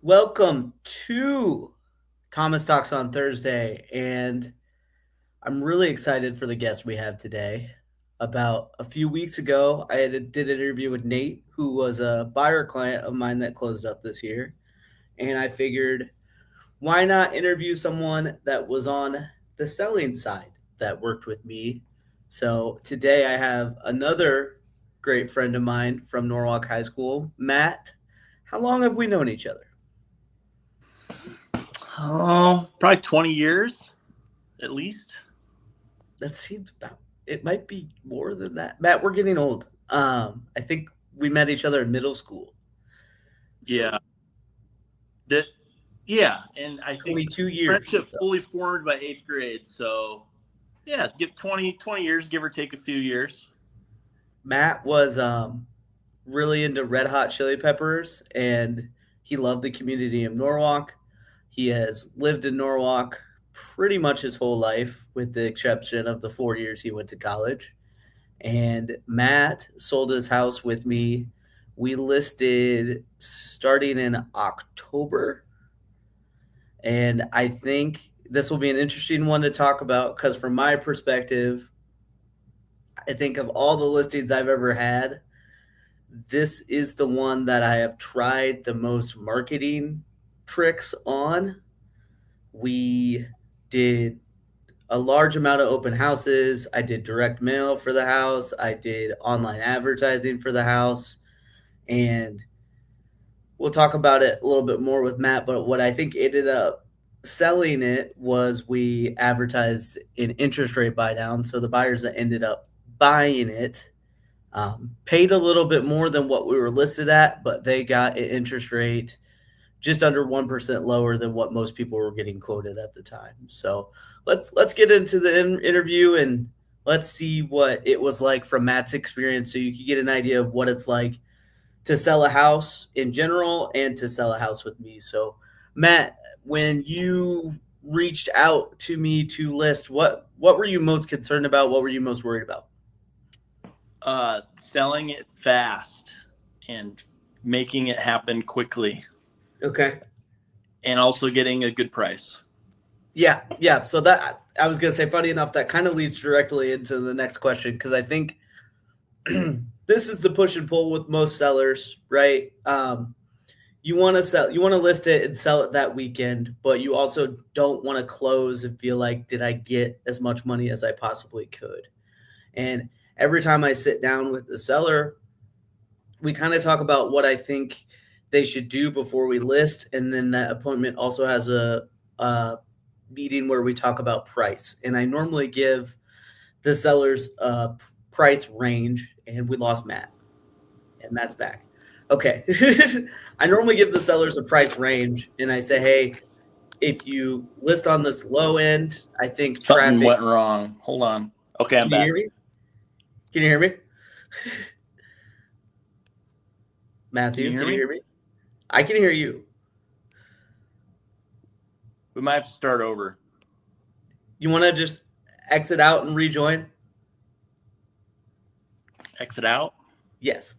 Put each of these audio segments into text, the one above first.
Welcome to Thomas Talks on Thursday, and I'm really excited for the guest we have today. About a few weeks ago, did an interview with Nate, who was a buyer client of mine that closed up this year, and I figured why not interview someone that was on the selling side that worked with me. So today I have another great friend of mine from Norwalk High School, Matt. How long have we known each other? Oh, probably 20 years at least. That seems about it might be more than that. Matt, we're getting old. I think we met each other in middle school. Yeah. So That yeah, and I think the 22 years. friendship So fully formed by 8th grade. So, yeah, give 20 years, give or take a few years. Matt was really into red hot chili peppers and he loved the community of Norwalk. He has lived in Norwalk pretty much his whole life, with the exception of the 4 years he went to college. And Matt sold his house with me. We listed starting in October. And I think this will be an interesting one to talk about because, from my perspective, I think of all the listings I've ever had, this is the one that I have tried the most marketing tricks on. We did a large amount of open houses. I did direct mail for the house. I did online advertising for the house. And we'll talk about it a little bit more with Matt. But what I think ended up selling it was we advertised an interest rate buy down. So the buyers that ended up buying it paid a little bit more than what we were listed at, but they got an interest rate just under 1% lower than what most people were getting quoted at the time. So let's get into the interview and let's see what it was like from Matt's experience, so you can get an idea of what it's like to sell a house in general and to sell a house with me. So, Matt, when you reached out to me to list, what were you most concerned about? What were you most worried about? Selling it fast and making it happen quickly, Okay. and also getting a good price. Yeah, yeah. So that I was gonna say, funny enough, that kind of leads directly into the next question because I think this is the push and pull with most sellers, right? You want to sell, you want to list it and sell it that weekend, but you also don't want to close and feel like, did I get as much money as I possibly could? And every time I sit down with the seller, we kind of talk about what I think they should do before we list, and then that appointment also has a meeting where we talk about price. And I normally give the seller's price range, and we lost Matt, and Matt's back. Okay. I normally give the sellers a price range, and I say, hey, if you list on this low end, I think Something traffic. went wrong. Hold on. Okay, I'm Can you back. hear me? Can you hear me? Can you Matthew, hear can you me? hear me? I can hear you. We might have to start over. You want to just exit out and rejoin? Exit out. Yes.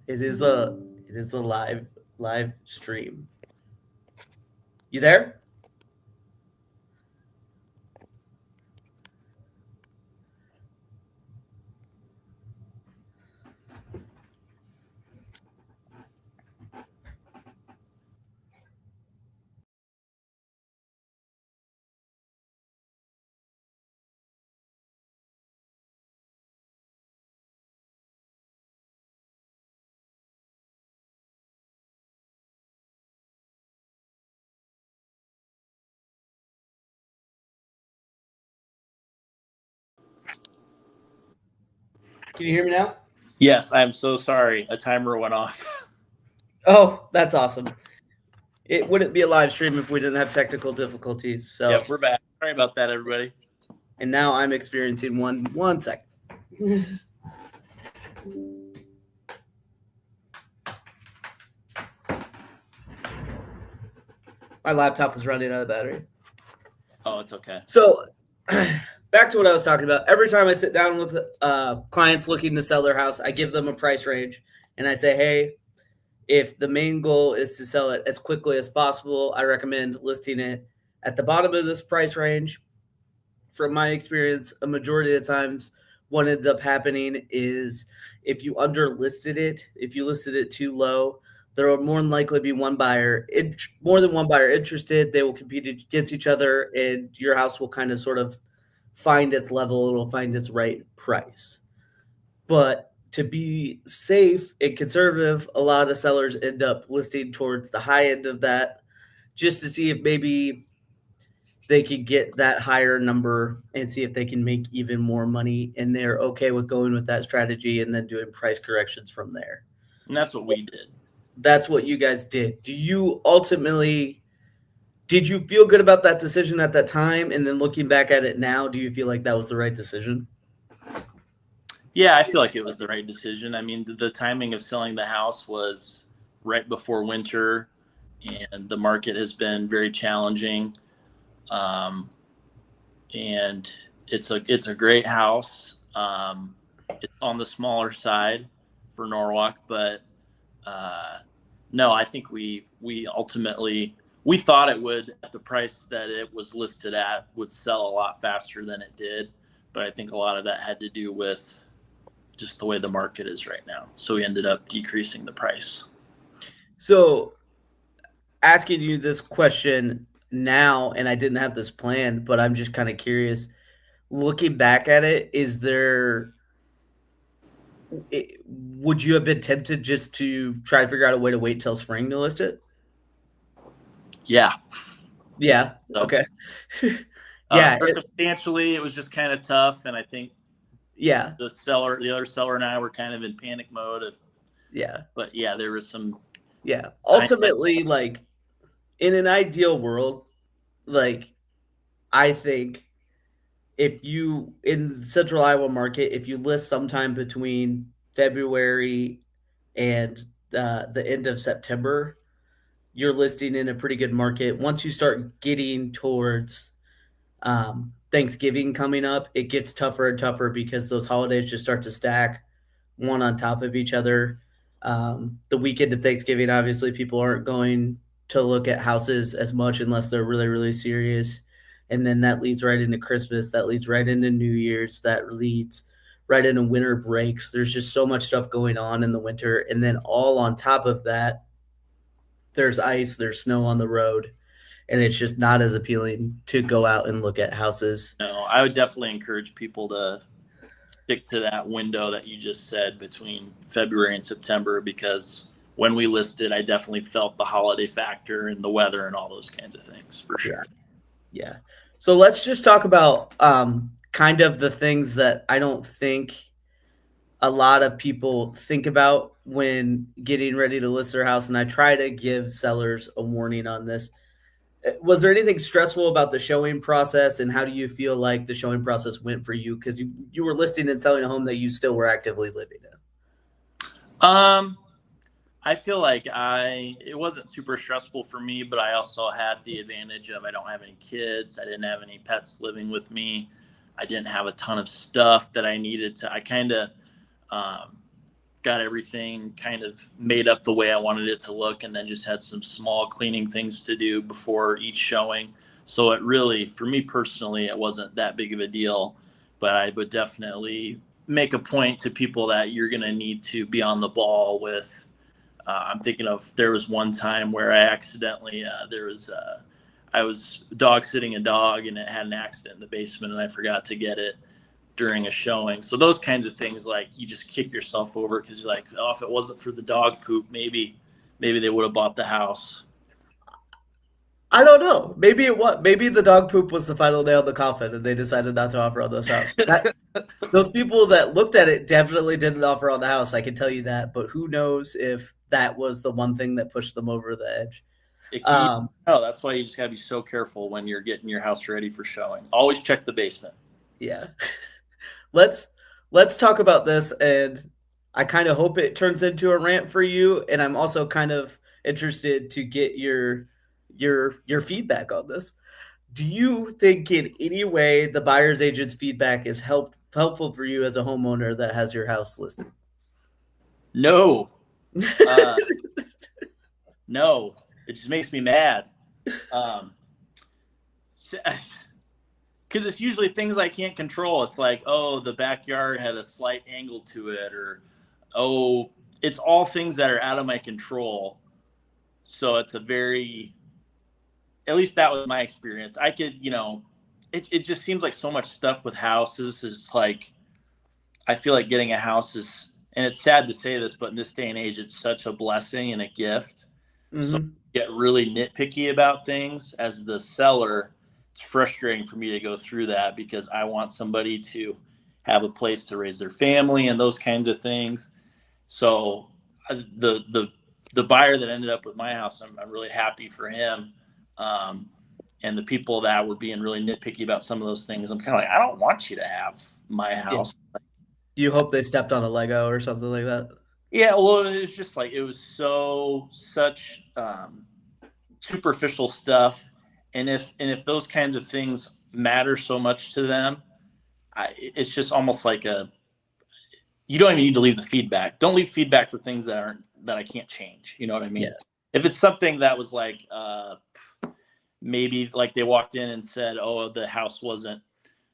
It is a live stream. You there? Can you hear me now? Yes, I'm so sorry. A timer went off. Oh, that's awesome. It wouldn't be a live stream if we didn't have technical difficulties. So, Yep, we're back. Sorry about that, everybody. and now I'm experiencing one second. My laptop was running out of battery. Oh, it's okay. So, back to what I was talking about. Every time I sit down with clients looking to sell their house, I give them a price range and I say, hey, if the main goal is to sell it as quickly as possible, I recommend listing it at the bottom of this price range. From my experience, a majority of the times, what ends up happening is if you underlisted it, if you listed it too low, there will more than likely be more than one buyer interested. They will compete against each other, and your house will kind of sort of find its level. It'll find its right price. But to be safe and conservative, a lot of sellers end up listing towards the high end of that just to see if maybe they could get that higher number and see if they can make even more money. And they're okay with going with that strategy and then doing price corrections from there. And that's what we did. That's what you guys did. Did you feel good about that decision at that time? And then looking back at it now, do you feel like that was the right decision? Yeah, I feel like it was the right decision. I mean, the timing of selling the house was right before winter, and the market has been very challenging. Um, and it's a great house. It's on the smaller side for Norwalk, but no, I think we ultimately we thought it would at the price that it was listed at would sell a lot faster than it did, but I think a lot of that had to do with just the way the market is right now. So we ended up decreasing the price. So, asking you this question now, and I didn't have this planned, but I'm just kind of curious. Looking back at it, would you have been tempted just to try to figure out a way to wait till spring to list it? Yeah. Yeah. So Okay. Yeah. circumstantially, it was just kind of tough, and I think Yeah. the other seller, and I were kind of in panic mode. Yeah. But yeah, there was some Yeah. hindsight. Ultimately, like in an ideal world, like I think if you in central Iowa market, if you list sometime between February and the end of September, you're listing in a pretty good market. Once you start getting towards Thanksgiving coming up, it gets tougher and tougher because those holidays just start to stack one on top of each other. The weekend of Thanksgiving, obviously, people aren't going to look at houses as much unless they're really, really serious. And then that leads right into Christmas. That leads right into New Year's. That leads right into winter breaks. There's just so much stuff going on in the winter. And then all on top of that, there's ice, there's snow on the road, and it's just not as appealing to go out and look at houses. No, I would definitely encourage people to stick to that window that you just said between February and September, because when we listed, I definitely felt the holiday factor and the weather and all those kinds of things for Yeah. sure. Yeah. So let's just talk about kind of the things that I don't think a lot of people think about when getting ready to list their house. And I try to give sellers a warning on this. Was there anything stressful about the showing process, and how do you feel like the showing process went for you? Because you were listing and selling a home that you still were actively living in. Um, I feel like it wasn't super stressful for me, but I also had the advantage of I don't have any kids. I didn't have any pets living with me. I didn't have a ton of stuff that I needed to. I kind of um, got everything kind of made up the way I wanted it to look, and then just had some small cleaning things to do before each showing. So it really, for me personally, it wasn't that big of a deal, but I would definitely make a point to people that you're going to need to be on the ball with. I'm thinking of there was one time where I accidentally I was dog sitting a dog and it had an accident in the basement and I forgot to get it during a showing. So those kinds of things, like you just kick yourself over because you're like, oh, if it wasn't for the dog poop, maybe they would have bought the house. I don't know. Maybe the dog poop was the final nail in the coffin, and they decided not to offer on this house. Those people that looked at it definitely didn't offer on the house. I can tell you that. But who knows if that was the one thing that pushed them over the edge? You Um, know, that's why you just got to be so careful when you're getting your house ready for showing. Always check the basement. yeah. let's let's talk about this, and I kind of hope it turns into a rant for you. And I'm also kind of interested to get your feedback on this. Do you think in any way the buyer's agent's feedback is helpful for you as a homeowner that has your house listed? No, uh, no, it just makes me mad. Um, because it's usually things I can't control. It's like, oh, the backyard had a slight angle to it, or oh, it's all things that are out of my control. So it's a very, at least that was my experience. I could, it just seems like so much stuff with houses is like, I feel like getting a house is, and it's sad to say this, but in this day and age, it's such a blessing and a gift. So Mhm. I get really nitpicky about things as the seller. It's frustrating for me to go through that because I want somebody to have a place to raise their family and those kinds of things. So the buyer that ended up with my house, I'm really happy for him. Um, and the people that were being really nitpicky about some of those things, I'm kind of like, I don't want you to have my Yeah. house. You hope they stepped on a Lego or something like that? Yeah, well, it was just like it was such superficial stuff, and if those kinds of things matter so much to them, it's just almost like a you don't even need to leave the feedback. Don't leave feedback for things that I can't change. You know what I Yeah. mean? If it's something that was like maybe like they walked in and said, "Oh, the house wasn't."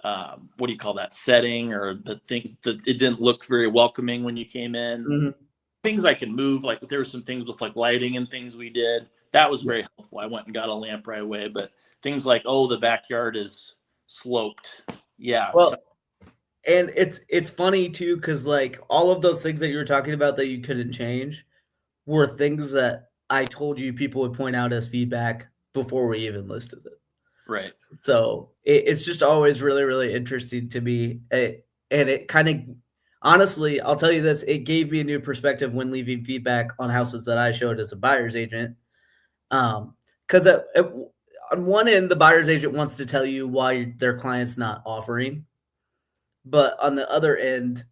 What do you call that setting or the things that it didn't look very welcoming when you came in, Mhm. things I can move. Like there were some things with like lighting and things we did. That was Yeah. very helpful. I went and got a lamp right away. But things like, oh, the backyard is sloped. Yeah. Well, and it's funny too, because like, all of those things that you were talking about that you couldn't change were things that I told you people would point out as feedback before we even listed it. Right. So, it's just always really, really interesting to me, and it kinda honestly, I'll tell you this, it gave me a new perspective when leaving feedback on houses that I showed as a buyer's agent. 'Cause on one end, the buyer's agent wants to tell you why their client's not offering, but on the other end,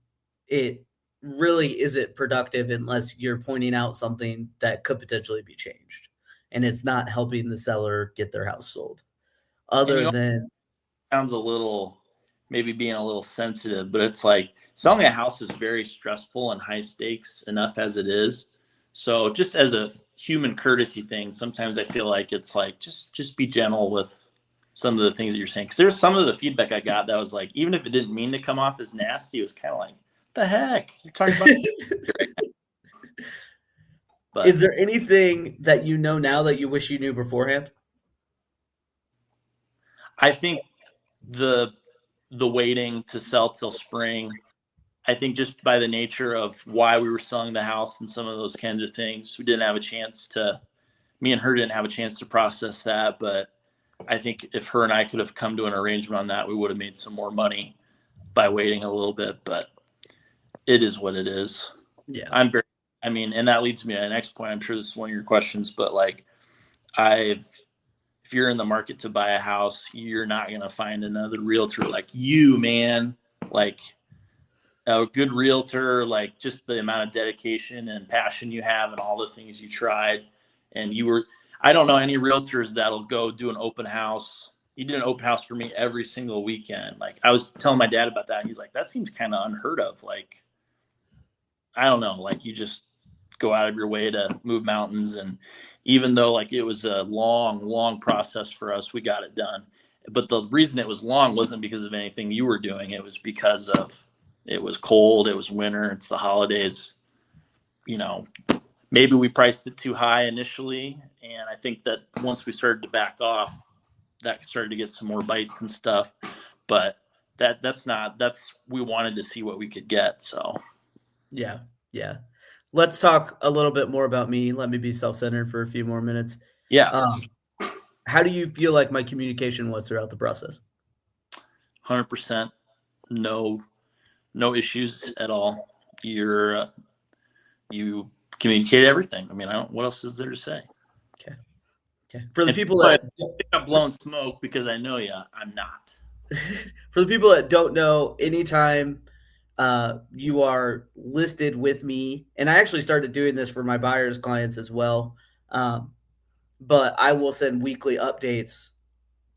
it really isn't productive unless you're pointing out something that could potentially be changed, and it's not helping the seller get their house sold. And Other you than sounds a little maybe being a little sensitive, but it's like selling a house is very stressful and high stakes enough as it is. So just as a human courtesy thing, sometimes I feel like it's like just be gentle with some of the things that you're saying. Because there's some of the feedback I got that was like, even if it didn't mean to come off as nasty, it was kind of like, the heck you're talking about right now. But Is there anything that you know now that you wish you knew beforehand? I think the the waiting to sell till spring, I think just by the nature of why we were selling the house and some of those kinds of things, we didn't have a chance to, me and her didn't have a chance to process that. But I think if her and I could have come to an arrangement on that, we would have made some more money by waiting a little bit. But it is what it is. Yeah. I'm very, I mean, and that leads me to the next point. I'm sure this is one of your questions, but like, I've, if you're in the market to buy a house, you're not going to find another realtor like you, man. Like, a good realtor, like just the amount of dedication and passion you have and all the things you tried. And you were, I don't know any realtors that'll go do an open house. You did an open house for me every single weekend. Like I was telling my dad about that. He's like, that seems kind of unheard of. Like, I don't know, like you just go out of your way to move mountains. And even though like it was a long process for us, we got it done. But the reason it was long wasn't because of anything you were doing. It was because of it was cold, it was winter, it's the holidays. You know, maybe we priced it too high initially. And I think that once we started to back off, that started to get some more bites and stuff. But that's not that's we wanted to see what we could get. So Yeah. Yeah. Let's talk a little bit more about me. Let me be self-centered for a few more minutes. yeah, Um, how do you feel like my communication was throughout the process? 100%. No issues at all. You communicate everything. I mean, I don't. What else is there to say? Okay. Okay. For the And people but that I think I'm blowing smoke because I know you. I'm not. for the people that don't know, anytime you are listed with me, and I actually started doing this for my buyers clients as well. Um, but I will send weekly updates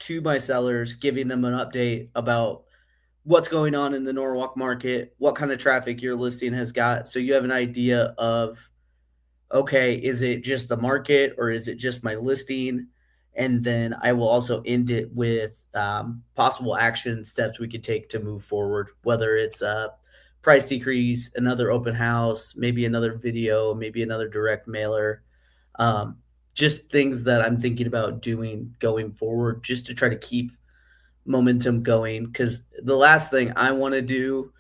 to my sellers, giving them an update about what's going on in the Norwalk market, what kind of traffic your listing has got, so you have an idea of, okay, is it just the market or is it just my listing? And then I will also end it with possible action steps we could take to move forward, whether it's a price decrease, another open house, maybe another video, maybe another direct mailer. Um, just things that I'm thinking about doing going forward just to try to keep momentum going. Because the last thing I want to do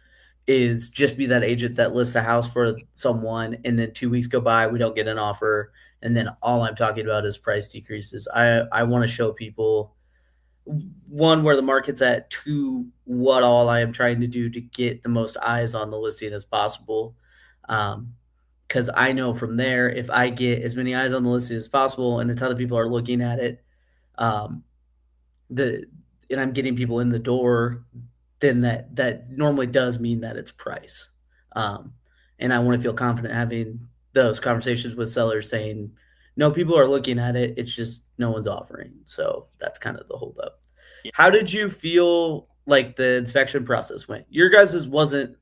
is just be that agent that lists a house for someone and then 2 weeks go by, we don't get an offer, and then all I'm talking about is price decreases. I want to show people, one, where the market's at, two, what all I am trying to do to get the most eyes on the listing as possible. Because I know from there, if I get as many eyes on the listing as possible and a ton of people are looking at it, um, the and I'm getting people in the door, then that normally does mean that it's price. Um, and I want to feel confident having those conversations with sellers saying, no, people are looking at it. It's just no one's offering. So that's kind of the holdup. Yeah, How did you feel like the inspection process went? Your guys's wasn't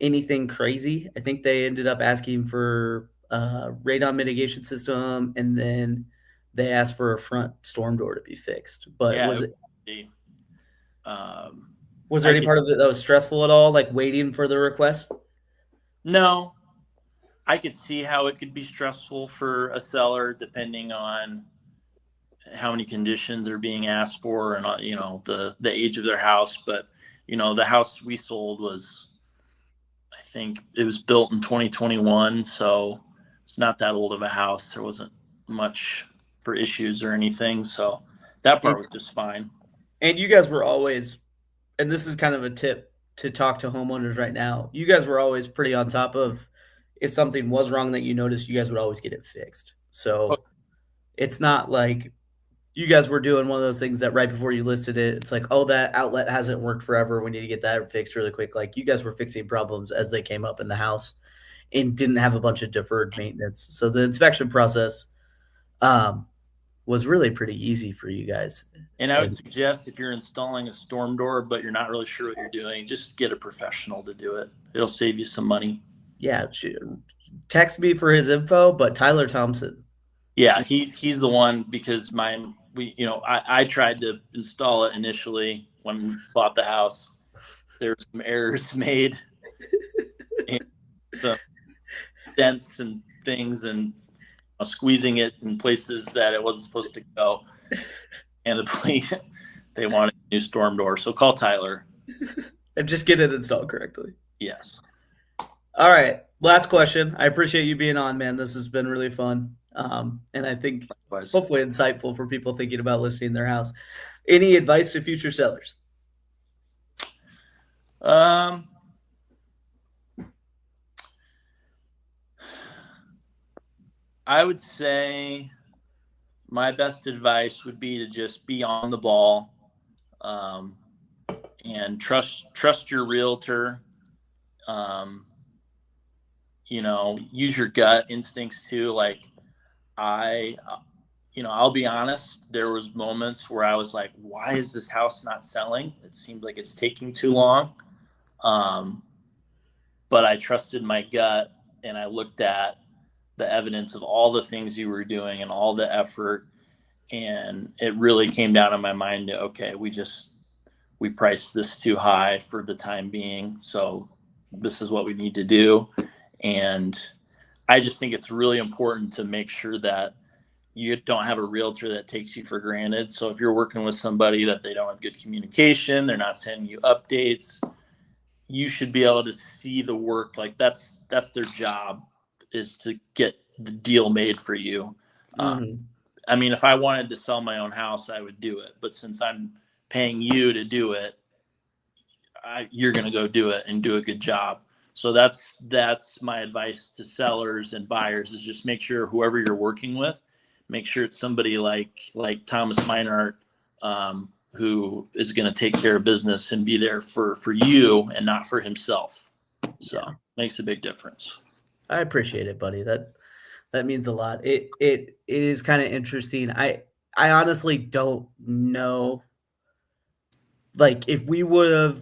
anything crazy. I think they ended up asking for a radon mitigation system, and then they asked for a front storm door to be fixed. But yeah. It was, the, um, was there I any could part of it that was stressful at all, like waiting for the request? no, I could see how it could be stressful for a seller depending on how many conditions are being asked for and the age of their house. But the house we sold was, I think it was built in 2021, so it's not that old of a house. There wasn't much for issues or anything, so that And, part was just fine. and you guys were always, and this is kind of a tip to talk to homeowners right now. You guys were always pretty on top of, if something was wrong that you noticed, you guys would always get it fixed. Oh, So it's not like you guys were doing one of those things that right before you listed it, it's like, oh, that outlet hasn't worked forever. We need to get that fixed really quick. Like you guys were fixing problems as they came up in the house and didn't have a bunch of deferred maintenance. So the inspection process um, was really pretty easy for you guys. and I would And suggest if you're installing a storm door but you're not really sure what you're doing, just get a professional to do it. It'll save you some money. yeah, text me for his info, but Tyler Thompson. Yeah, he's the one because mine I tried to install it initially when we bought the house. There's some errors made and some dents and things and squeezing it in places that it wasn't supposed to go. And they wanted a new storm door. So call Tyler. And just get it installed correctly. Yes. All right. Last question. I appreciate you being on, man. This has been really fun. And I think Likewise. hopefully insightful for people thinking about listing their house. Any advice to future sellers? Um, I would say my best advice would be to just be on the ball, um, and trust your realtor. Um, use your gut instincts too. Like I, I'll be honest. There was moments where I was like, "Why is this house not selling? It seems like it's taking too long." Um, but I trusted my gut, and I looked at the evidence of all the things you were doing and all the effort, and it really came down in my mind to, okay, we priced this too high for the time being, so this is what we need to do. And I just think it's really important to make sure that you don't have a realtor that takes you for granted. So if you're working with somebody that they don't have good communication, they're not sending you updates, you should be able to see the work. Like that's their job, is to get the deal made for you. Uh, Mm-hmm. I mean, if I wanted to sell my own house, I would do it. But since I'm paying you to do it, you're going to go do it and do a good job. So that's my advice to sellers and buyers, is just make sure whoever you're working with, make sure it's somebody like Thomas Meinhardt, who is going to take care of business and be there for you and not for himself. So Yeah. makes a big difference. I appreciate it, buddy. That means a lot. It is kind of interesting. I honestly don't know. Like, if we would have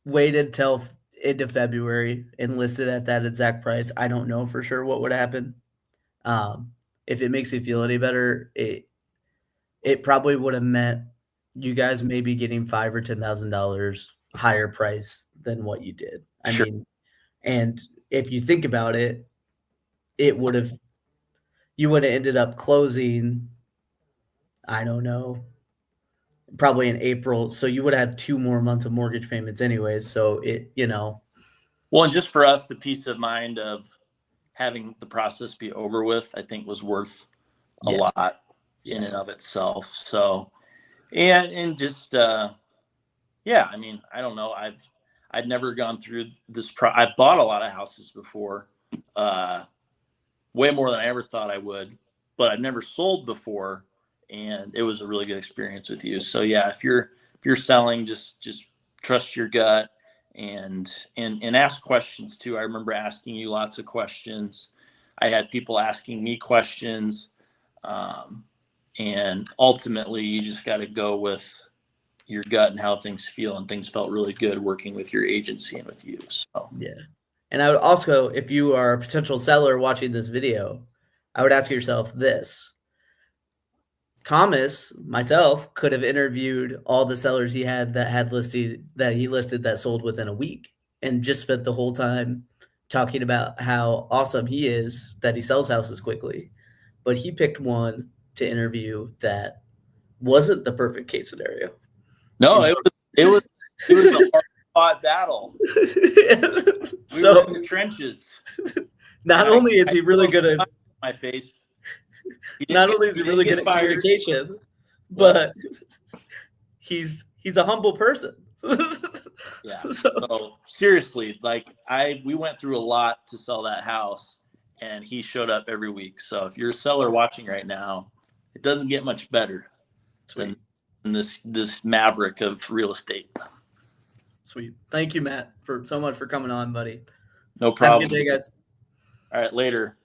waited till into February and listed at that exact price, I don't know for sure what would happen. Um, if it makes you feel any better, it probably would have meant you guys maybe getting $5 or $10,000 higher price than what you did. I Sure. mean, and if you think about it, it would have you would have ended up closing, I don't know, probably in April. So you would have had 2 more months of mortgage payments anyways. So Well, and just for us, the peace of mind of having the process be over with, I think was worth a yeah, lot in yeah, and of itself. So, and just yeah, I mean, I don't know. I'd never gone through this. I bought a lot of houses before, uh, way more than I ever thought I would, but I've never sold before, and it was a really good experience with you. So yeah, if you're selling, just trust your gut and ask questions too. I remember asking you lots of questions. I had people asking me questions, um, and ultimately, you just got to go with your gut and how things feel. And things felt really good working with your agency and with you. So, yeah. And I would also, if you are a potential seller watching this video, I would ask yourself this. Thomas, myself, could have interviewed all the sellers he listed that sold within a week and just spent the whole time talking about how awesome he is that he sells houses quickly. But he picked one to interview that wasn't the perfect case scenario. no, And it was it was a hard fought battle. We were in so the trenches, not and I only is I he still really have a good at smile on my face. not only is He he didn't really good get at fired. communication, What? but he's a humble person. Yeah. So So seriously, like we went through a lot to sell that house, and he showed up every week. So if you're a seller watching right now, it doesn't get much better than sweet. this maverick of real estate. Sweet. Thank you, Matt, for so much for coming on, buddy. No Have a good problem. day, guys. All right, later.